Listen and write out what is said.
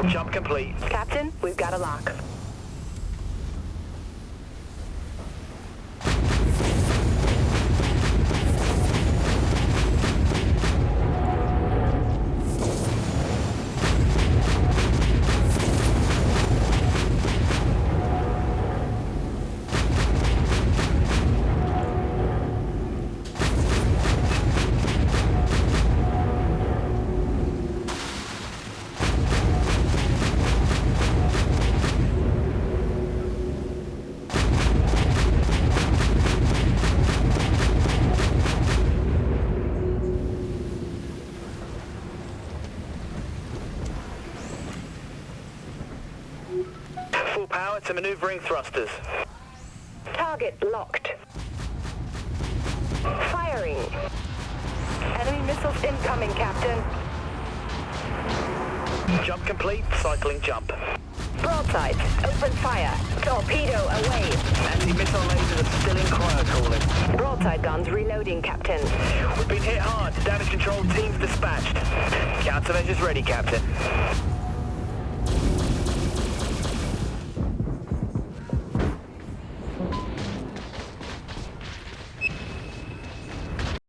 Jump complete. Captain, we've got a lock. Full power to maneuvering thrusters. Target locked. Firing. Enemy missiles incoming, Captain. Jump complete, cycling jump. Broadside, open fire. Torpedo away. Anti-missile lasers are still in cryo cooling. Broadside guns reloading, Captain. We've been hit hard. Damage control teams dispatched. Countermeasures ready, Captain.